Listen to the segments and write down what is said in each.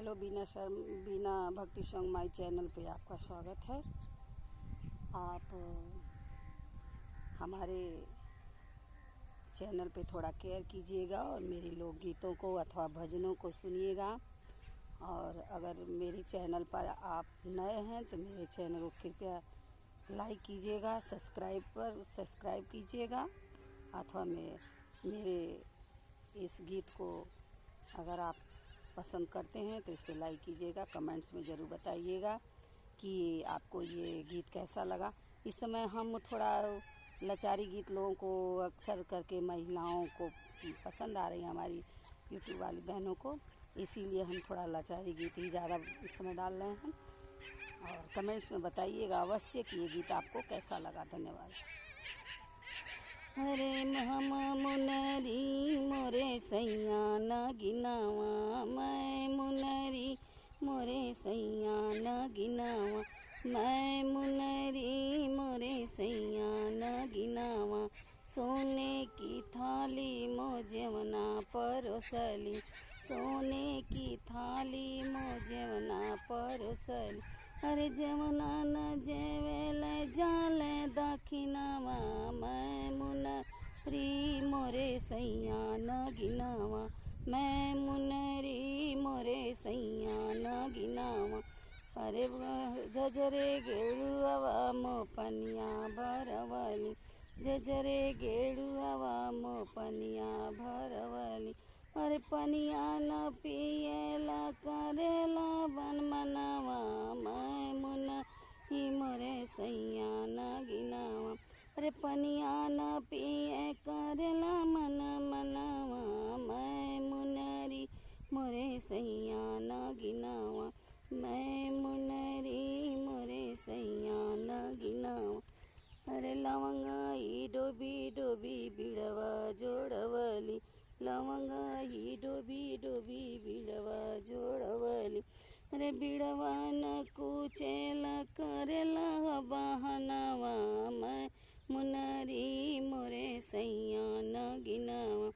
Hello बीना भक्ति song my channel पे आपका स्वागत है। आप हमारे चैनल पे थोड़ा केयर कीजिएगा और मेरे लोकगीतों को अथवा भजनों को सुनिएगा। और अगर मेरे चैनल पर आप नए हैं तो मेरे चैनल को कृपया लाइक कीजिएगा, सब्सक्राइब कीजिएगा अथवा मेरे इस गीत को अगर आप पसंद करते हैं तो इस पर लाइक कीजिएगा। कमेंट्स में ज़रूर बताइएगा कि आपको ये गीत कैसा लगा। इस समय हम थोड़ा लाचारी गीत लोगों को अक्सर करके महिलाओं को पसंद आ रही है, हमारी यूट्यूब वाली बहनों को, इसीलिए हम थोड़ा लाचारी गीत ही ज़्यादा इस समय डाल रहे हैं। और कमेंट्स में बताइएगा अवश्य कि ये गीत आपको कैसा लगा। धन्यवाद। अरे हम मुनरी मोरे सैया न गिनावा, मैं मुनरी मोरे सैया न गिनावा, मैं मुनरी मोरे सैया न गिनावा। सोने की थाली मोजेवना परोसली, सोने की थाली मोजेवना परोसली। अरे जवना न जेवेल जाले दखिनावा, मैं मुनरी मोरे सैया न गिनावा, मैं मुनरी मोरे सैया न गिनावा। अरे जजरे गेड़ुआवा मो पनिया भरवली, जजरे गेड़ुआवा मो पनिया भरवली। अरे पनिया न पिएला करेला बन मनावा, मैं मुनरी मोरे सैया न गिनावा। अरे पनिया न पिए करेला मन मनावा, मैं मुनरी मोरे सैया न गिनावा, मैं मुनरी मोरे सैया न गिनावा। अरे लवंगाई डोबी डोबी बिड़वा जोड़वली, लवंगाई डोबी डोबी बिड़वा जोड़वली। अरे बिड़वा न कुचेला करेला बहनावा, मैं मुनरी मोरे सैया न गिनावा,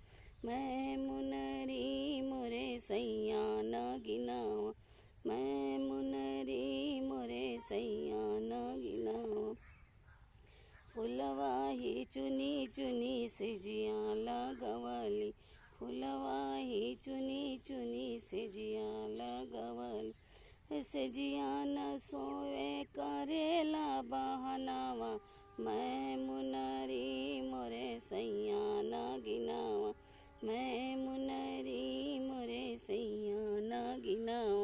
मैं मुनरी मोरे सैया न गिनावा, मैं मुनरी मोरे सैया न गिनावा। फुलवा ही चुनी चुनी सिजिया लगवली, फुलवा ही चुनी चुनी सिजिया लगवली। सिजिया न सोवे करेला बहनावा, मैं मुनरी मोरे सैया न गिनावा, मैं मुनरी मोरे सैया न गिनावा।